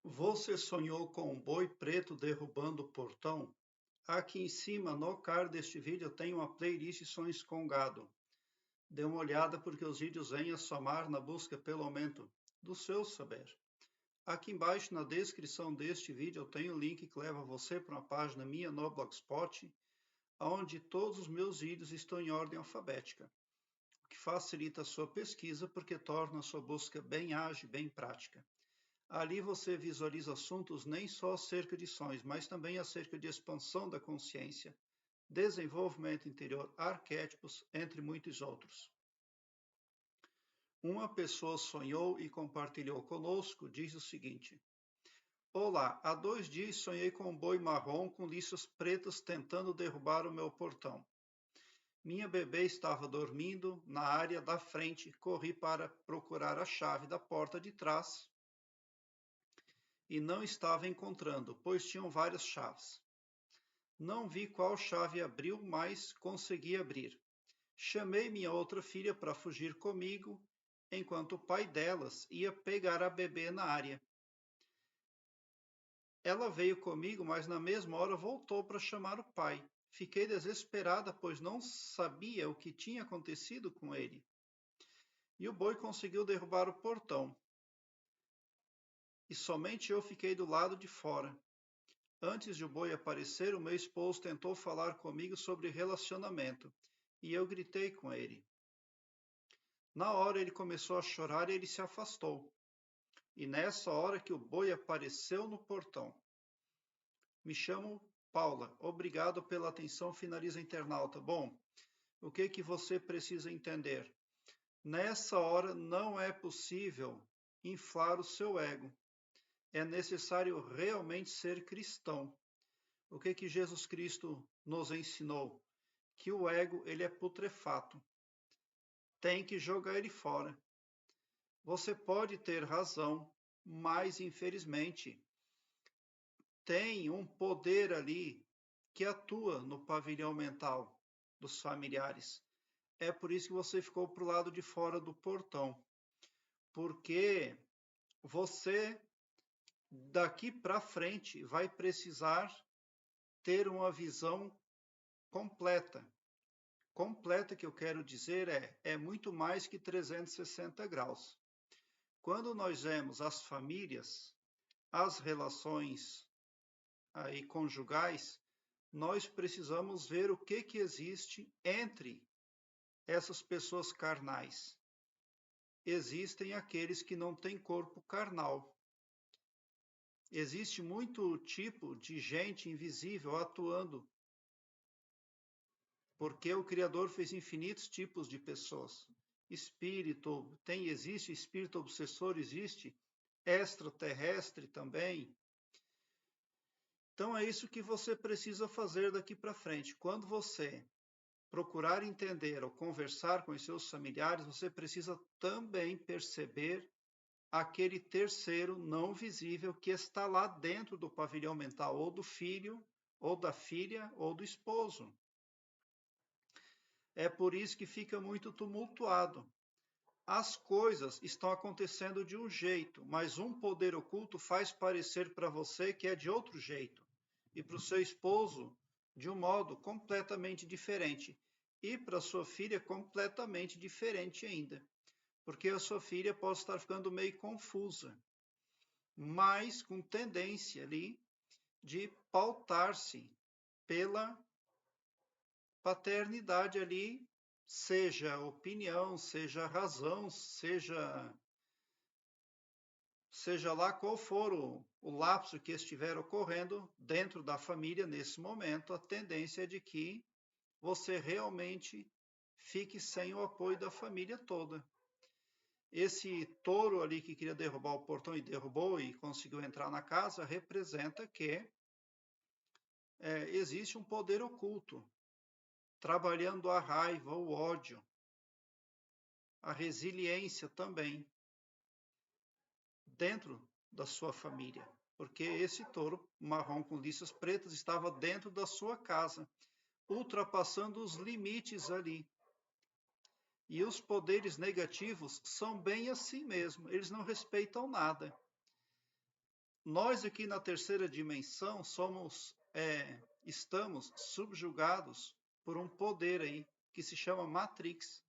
Você sonhou com um boi preto derrubando o portão? Aqui em cima, no card deste vídeo, eu tenho uma playlist Sonhos com Gado. Dê uma olhada porque os vídeos vêm a somar na busca pelo aumento do seu saber. Aqui embaixo, na descrição deste vídeo, eu tenho um link que leva você para uma página minha no Blogspot, onde todos os meus vídeos estão em ordem alfabética, o que facilita a sua pesquisa porque torna a sua busca bem ágil e bem prática. Ali você visualiza assuntos nem só acerca de sonhos, mas também acerca de expansão da consciência, desenvolvimento interior, arquétipos, entre muitos outros. Uma pessoa sonhou e compartilhou conosco, diz o seguinte: Olá, há 2 dias sonhei com um boi marrom com listras pretas tentando derrubar o meu portão. Minha bebê estava dormindo na área da frente, corri para procurar a chave da porta de trás e não estava encontrando, pois tinham várias chaves. Não vi qual chave abriu, mas consegui abrir. Chamei minha outra filha para fugir comigo, enquanto o pai delas ia pegar a bebê na área. Ela veio comigo, mas na mesma hora voltou para chamar o pai. Fiquei desesperada, pois não sabia o que tinha acontecido com ele. E o boi conseguiu derrubar o portão. E somente eu fiquei do lado de fora. Antes de o boi aparecer, o meu esposo tentou falar comigo sobre relacionamento e eu gritei com ele. Na hora ele começou a chorar e ele se afastou. E nessa hora que o boi apareceu no portão. Me chamo Paula. Obrigado pela atenção, finaliza internauta. Bom, o que você precisa entender? Nessa hora não é possível inflar o seu ego. É necessário realmente ser cristão. O que Jesus Cristo nos ensinou? Que o ego ele é putrefato. Tem que jogar ele fora. Você pode ter razão, mas infelizmente tem um poder ali que atua no pavilhão mental dos familiares. É por isso que você ficou para o lado de fora do portão. Porque você daqui para frente vai precisar ter uma visão completa. Completa que eu quero dizer é muito mais que 360 graus. Quando nós vemos as famílias, as relações aí conjugais, nós precisamos ver o que existe entre essas pessoas carnais. Existem aqueles que não têm corpo carnal. Existe muito tipo de gente invisível atuando, porque o Criador fez infinitos tipos de pessoas. Espírito, existe espírito obsessor, existe extraterrestre também. Então é isso que você precisa fazer daqui para frente. Quando você procurar entender ou conversar com os seus familiares, você precisa também perceber aquele terceiro não visível que está lá dentro do pavilhão mental, ou do filho, ou da filha, ou do esposo. É por isso que fica muito tumultuado. As coisas estão acontecendo de um jeito, mas um poder oculto faz parecer para você que é de outro jeito, e para o seu esposo de um modo completamente diferente, e para sua filha completamente diferente ainda, porque a sua filha pode estar ficando meio confusa, mas com tendência ali de pautar-se pela paternidade ali, seja opinião, seja razão, seja lá qual for o lapso que estiver ocorrendo dentro da família nesse momento, a tendência é de que você realmente fique sem o apoio da família toda. Esse touro ali que queria derrubar o portão e derrubou e conseguiu entrar na casa, representa que existe um poder oculto, trabalhando a raiva, o ódio, a resiliência também, dentro da sua família. Porque esse touro marrom com listas pretas estava dentro da sua casa, ultrapassando os limites ali. E os poderes negativos são bem assim mesmo, eles não respeitam nada. Nós aqui na terceira dimensão estamos subjugados por um poder aí que se chama Matrix.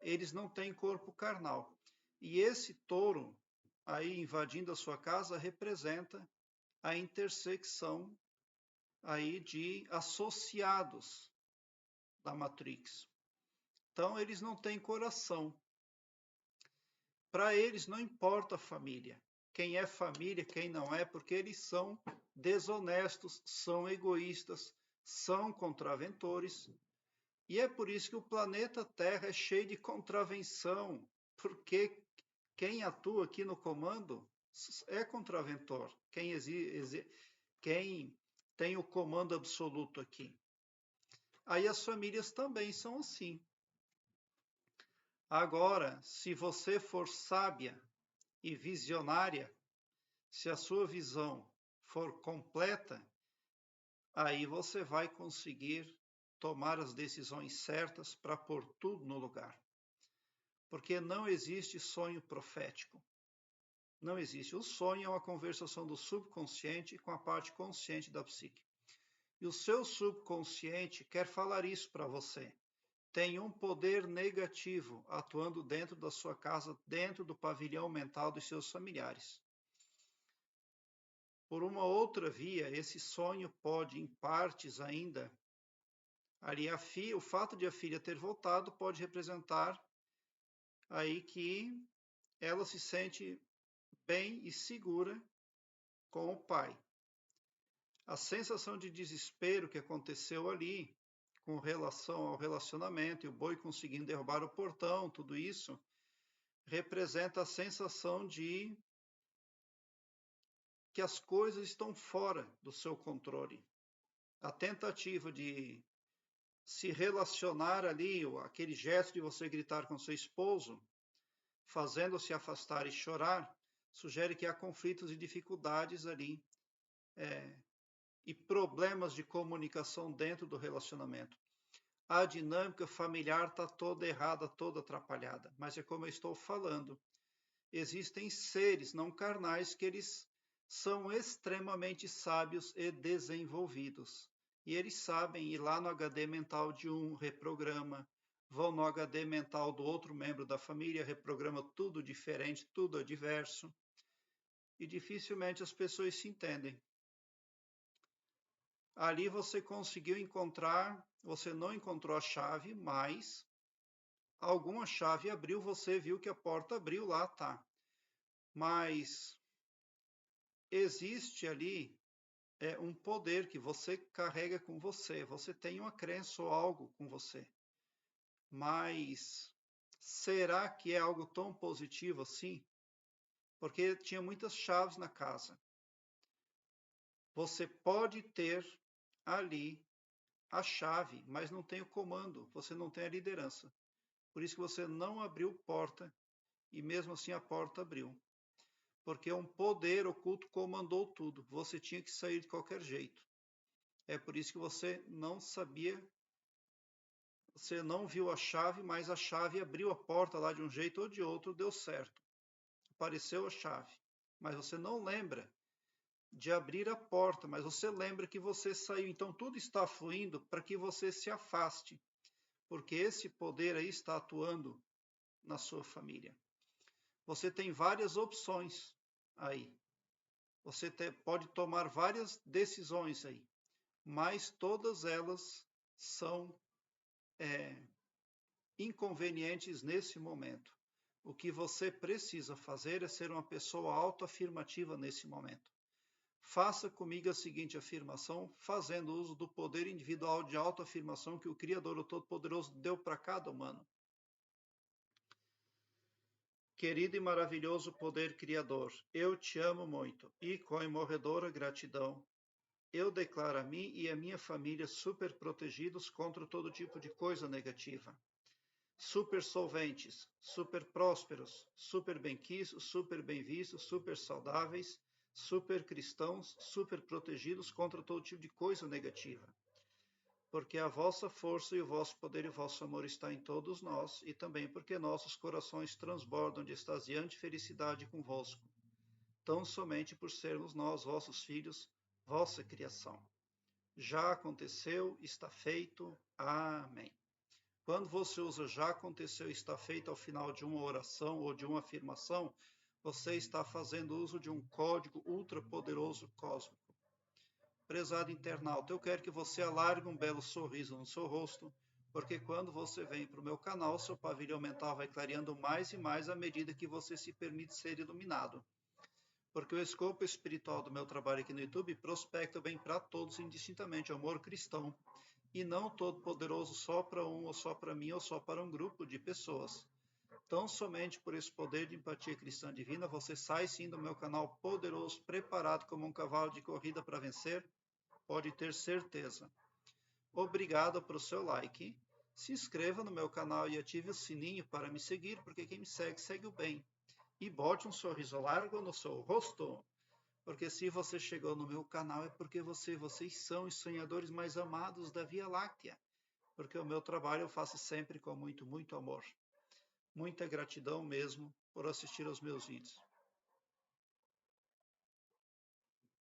Eles não têm corpo carnal. E esse touro aí invadindo a sua casa representa a intersecção aí de associados da Matrix. Então eles não têm coração. Para eles não importa a família. Quem é família, quem não é, porque eles são desonestos, são egoístas, são contraventores. E é por isso que o planeta Terra é cheio de contravenção, porque quem atua aqui no comando é contraventor. Quem tem o comando absoluto aqui. Aí as famílias também são assim. Agora, se você for sábia e visionária, se a sua visão for completa, aí você vai conseguir tomar as decisões certas para pôr tudo no lugar. Porque não existe sonho profético. Não existe. O sonho é uma conversação do subconsciente com a parte consciente da psique. E o seu subconsciente quer falar isso para você. Tem um poder negativo atuando dentro da sua casa, dentro do pavilhão mental dos seus familiares. Por uma outra via, esse sonho pode, em partes ainda, ali o fato de a filha ter voltado pode representar aí que ela se sente bem e segura com o pai. A sensação de desespero que aconteceu ali, com relação ao relacionamento, e o boi conseguindo derrubar o portão, tudo isso, representa a sensação de que as coisas estão fora do seu controle. A tentativa de se relacionar ali, aquele gesto de você gritar com seu esposo, fazendo-se afastar e chorar, sugere que há conflitos e dificuldades ali, e problemas de comunicação dentro do relacionamento. A dinâmica familiar está toda errada, toda atrapalhada, mas é como eu estou falando. Existem seres não carnais que eles são extremamente sábios e desenvolvidos. E eles sabem ir lá no HD mental de um, reprograma, vão no HD mental do outro membro da família, reprograma tudo diferente, tudo adverso. E dificilmente as pessoas se entendem. Ali você conseguiu encontrar, você não encontrou a chave, mas alguma chave abriu, você viu que a porta abriu, lá tá. Mas existe ali um poder que você carrega com você. Você tem uma crença ou algo com você. Mas será que é algo tão positivo assim? Porque tinha muitas chaves na casa. Você pode ter ali a chave, mas não tem o comando, você não tem a liderança. Por isso que você não abriu porta e mesmo assim a porta abriu. Porque um poder oculto comandou tudo. Você tinha que sair de qualquer jeito. É por isso que você não sabia, você não viu a chave, mas a chave abriu a porta lá de um jeito ou de outro, deu certo. Apareceu a chave. Mas você não lembra de abrir a porta, mas você lembra que você saiu. Então tudo está fluindo para que você se afaste, porque esse poder aí está atuando na sua família. Você tem várias opções aí. Você pode tomar várias decisões aí, mas todas elas são inconvenientes nesse momento. O que você precisa fazer é ser uma pessoa autoafirmativa nesse momento. Faça comigo a seguinte afirmação, fazendo uso do poder individual de autoafirmação que o Criador, o Todo-Poderoso, deu para cada humano. Querido e maravilhoso poder criador, eu te amo muito e com imorredora gratidão, eu declaro a mim e a minha família super protegidos contra todo tipo de coisa negativa. Super solventes, super prósperos, super benquistos, super bem vistos, super saudáveis, super cristãos, super protegidos contra todo tipo de coisa negativa. Porque a vossa força e o vosso poder e o vosso amor está em todos nós, e também porque nossos corações transbordam de extasiante felicidade convosco. tão somente por sermos nós, vossos filhos, vossa criação. Já aconteceu, está feito. Amém. Quando você usa já aconteceu, está feito ao final de uma oração ou de uma afirmação, você está fazendo uso de um código ultrapoderoso cósmico. Prezado internauta, eu quero que você alargue um belo sorriso no seu rosto, porque quando você vem para o meu canal, seu pavilhão mental vai clareando mais e mais à medida que você se permite ser iluminado. Porque o escopo espiritual do meu trabalho aqui no YouTube prospecta o bem para todos, indistintamente, amor cristão, e não todo poderoso só para um, ou só para mim, ou só para um grupo de pessoas. Tão somente por esse poder de empatia cristã divina, você sai sim do meu canal poderoso, preparado como um cavalo de corrida para vencer, pode ter certeza. Obrigado pelo seu like, se inscreva no meu canal e ative o sininho para me seguir, porque quem me segue, segue o bem. E bote um sorriso largo no seu rosto, porque se você chegou no meu canal é porque vocês são os sonhadores mais amados da Via Láctea, porque o meu trabalho eu faço sempre com muito, muito amor. Muita gratidão mesmo por assistir aos meus vídeos.